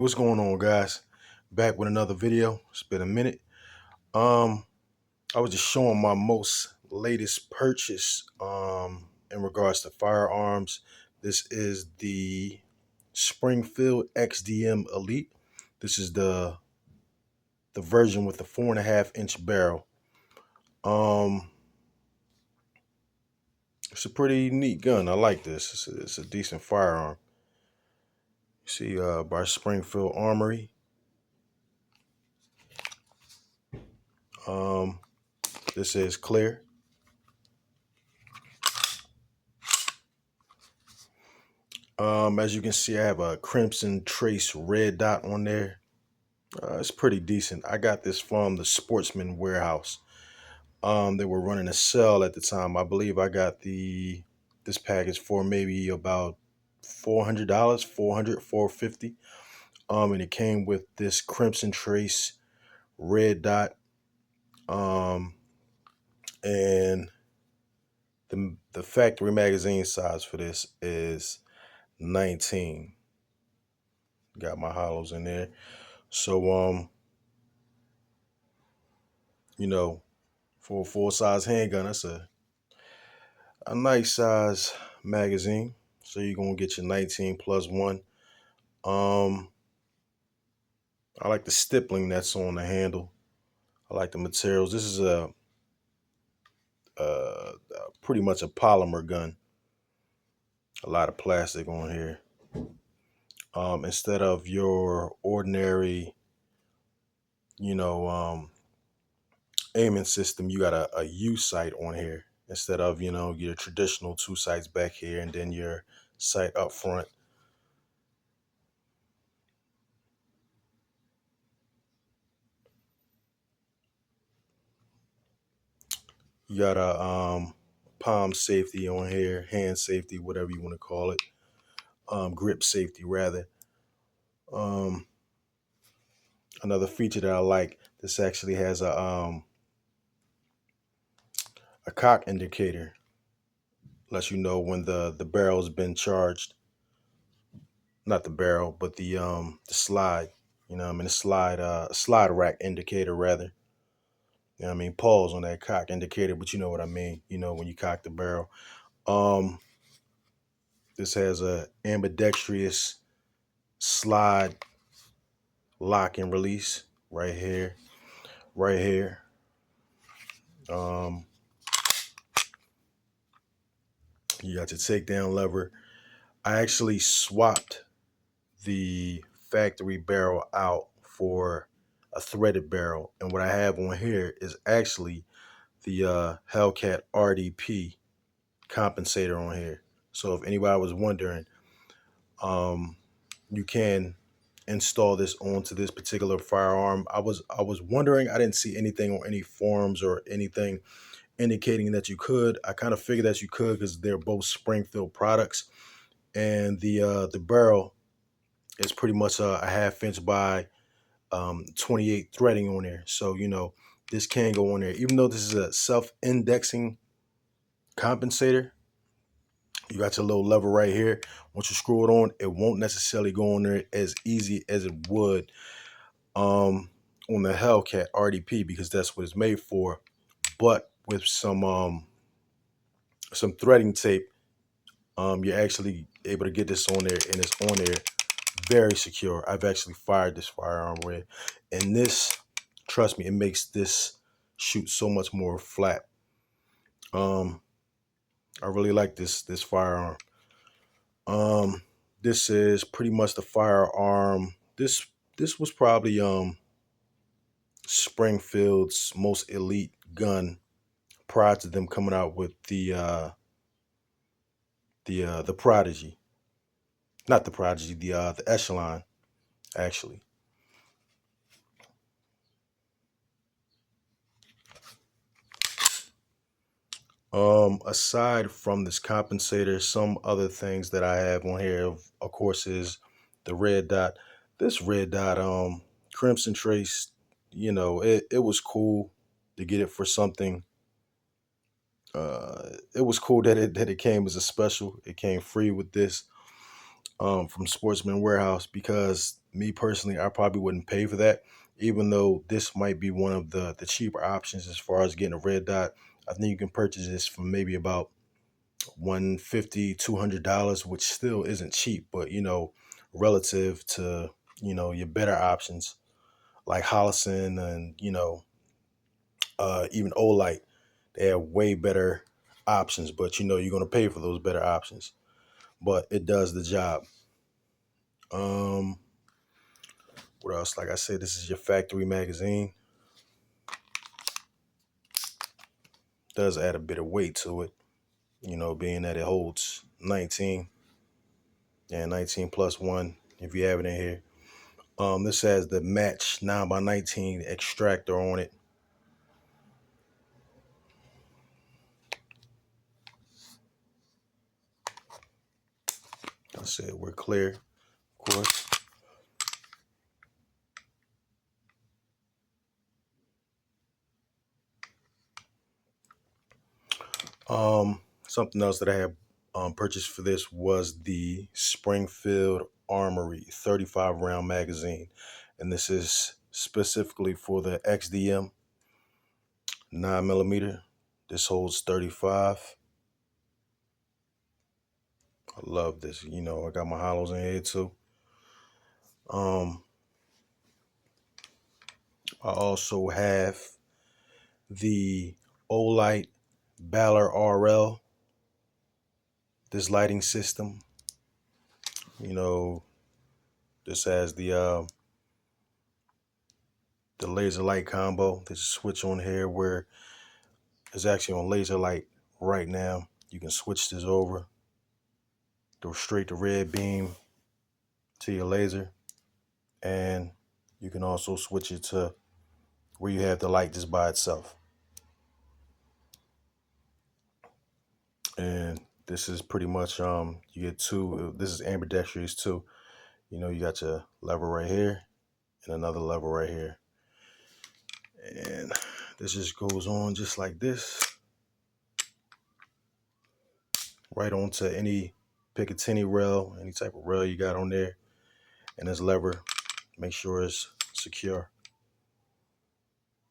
What's going on, guys? Back with another video. It's been a minute. Um, I was just showing my most latest purchase in regards to firearms. This is the Springfield XDM Elite. This is the version with the 4.5-inch barrel. Um, it's a pretty neat gun. I like this. It's a decent firearm. You see, by Springfield Armory. Um, this is clear. As you can see, I have a crimson trace red dot on there. It's pretty decent. I got this from the Sportsman Warehouse. They were running a sale at the time. I believe I got this package for maybe about $400, 450. And it came with this crimson trace red dot. Um, and the factory magazine size for this is 19. Got my hollows in there. So you know, for a full size handgun, that's a nice size magazine. So you're gonna get your 19 plus one. Um, I like the stippling that's on the handle. I like the materials. This is pretty much a polymer gun. A lot of plastic on here. Instead of your ordinary, you know, aiming system, you got a U sight on here instead of your traditional two sights back here and then your sight up front. You got a palm safety on here, hand safety, whatever you want to call it, grip safety rather. Um, Another feature that I like, this actually has a cock indicator, lets you know when the barrel's been charged. Not the barrel, but the slide. The slide rack indicator rather. Pause on that cock indicator, but you know what I mean. When you cock the barrel. Um, this has a ambidextrous slide lock and release right here, right here. Um, you got your takedown lever. I actually swapped the factory barrel out for a threaded barrel, and what I have on here is actually the Hellcat RDP compensator on here. So if anybody was wondering, um, you can install this onto this particular firearm. I was wondering. I didn't see anything on any forums or anything indicating that you could. I kind of figured that you could because they're both Springfield products, and the barrel is pretty much a half inch by 28 threading on there. So this can go on there, even though this is a self-indexing compensator. You got your little lever right here. Once you screw it on, it won't necessarily go on there as easy as it would on the Hellcat RDP because that's what it's made for. But with some threading tape, you're actually able to get this on there, and it's on there very secure. I've actually fired this firearm with, and this, trust me, it makes this shoot so much more flat. Um, I really like this firearm. Um, this is pretty much the firearm. This was probably Springfield's most elite gun prior to them coming out with the Prodigy. Not the Prodigy, the Echelon, actually. Aside from this compensator, some other things that I have on here, of course, is the red dot. This red dot, Crimson Trace, it was cool to get it for something. It was cool that it came as a special. It came free with this from Sportsman Warehouse because Me personally, I probably wouldn't pay for that, even though this might be one of the cheaper options as far as getting a red dot. I think you can purchase this for maybe about 150, $200, which still isn't cheap, but relative to your better options like Hollison and even Olight, they have way better options. But you're gonna pay for those better options, but it does the job. Um, what else? Like I said, this is your factory magazine. Does add a bit of weight to it, being that it holds 19 and 19 plus one if you have it in here. This has the match 9x19 extractor on it. I said we're clear, of course. Something else that I have purchased for this was the Springfield Armory 35 round magazine, and this is specifically for the XDM 9mm. This holds 35. I love this. I got my hollows in here too. Um, I also have the Olight Baller RL. This lighting system. You know, this has the laser light combo. There's a switch on here where it's actually on laser light right now. You can switch this over, go straight to red beam to your laser, and you can also switch it to where you have the light just by itself. And this is pretty much you get two. This is ambidextrous too. You got your lever right here and another lever right here, and this just goes on just like this, right onto any Picatinny rail, any type of rail you got on there, and this lever, make sure it's secure.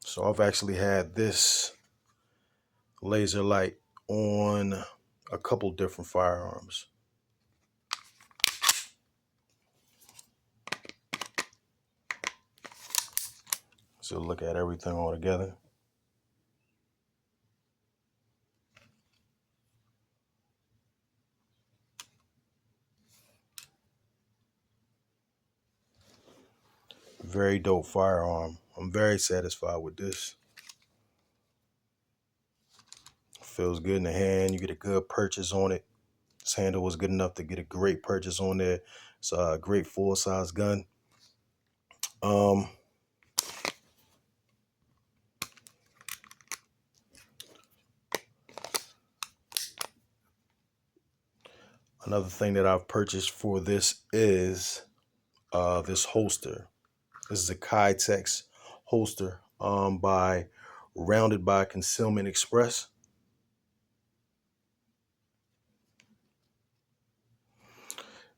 So I've actually had this laser light on a couple different firearms. So look at everything all together. Very dope firearm. I'm very satisfied with this. Feels good in the hand. You get a good purchase on it. This handle was good enough to get a great purchase on there. It's a great full-size gun. Um, Another thing that I've purchased for this is this holster. This is a Kytex holster by Rounded by Concealment Express.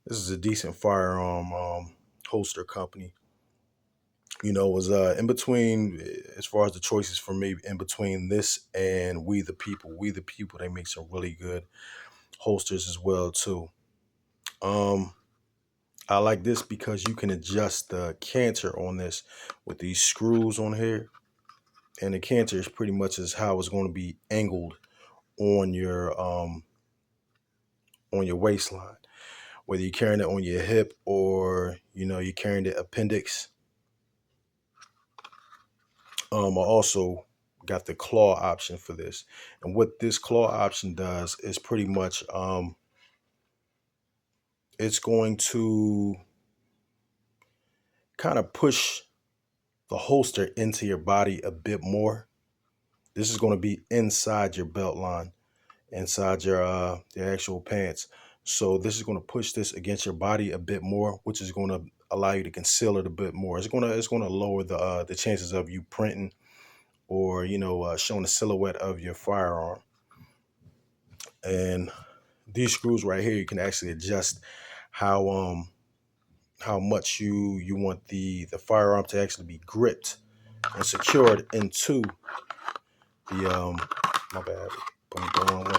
This is a decent firearm holster company. It was in between, as far as the choices for me, in between this and We the People. We the People, they make some really good holsters as well too. I like this because you can adjust the canter on this with these screws on here, and the canter is pretty much as how it's going to be angled on your waistline, whether you're carrying it on your hip or you're carrying the appendix. I also got the claw option for this, and what this claw option does is pretty much it's going to kind of push the holster into your body a bit more. This is going to be inside your belt line, inside your actual pants. So this is going to push this against your body a bit more, which is going to allow you to conceal it a bit more. It's going to lower the chances of you printing or showing the silhouette of your firearm. And these screws right here, you can actually adjust how how much you want the firearm to actually be gripped and secured into the my bad, put it the wrong way,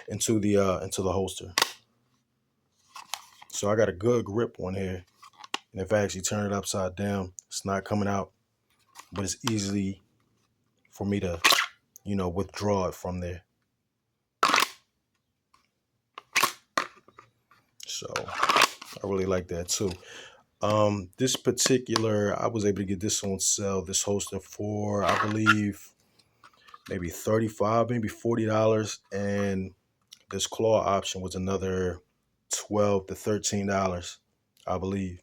into the holster. So I got a good grip on here, and if I actually turn it upside down, it's not coming out, but it's easily for me to, withdraw it from there. So I really like that too. This particular, I was able to get this on sale, this holster for, I believe, maybe 35, maybe $40, and this claw option was another $12 to $13, I believe.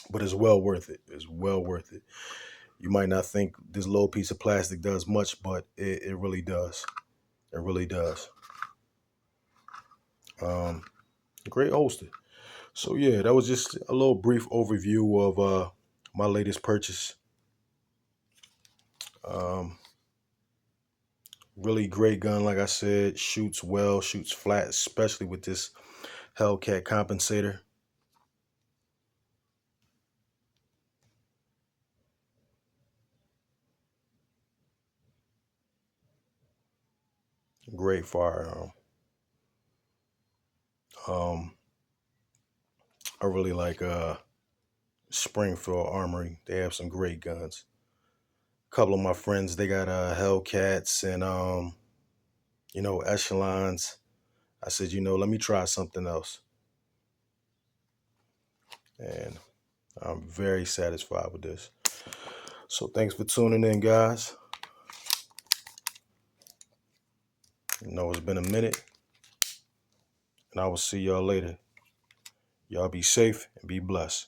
But it's well worth it. It's well worth it. You might not think this little piece of plastic does much, but it really does. It really does. Great holster. So yeah, that was just a little brief overview of my latest purchase. Um, really great gun, like I said, shoots well, shoots flat, especially with this Hellcat compensator. Great firearm. Um, I really like Springfield Armory. They have some great guns. A couple of my friends, they got Hellcats and Echelons. I said, let me try something else. And I'm very satisfied with this. So thanks for tuning in, guys. It's been a minute, and I will see y'all later. Y'all be safe and be blessed.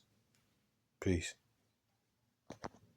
Peace.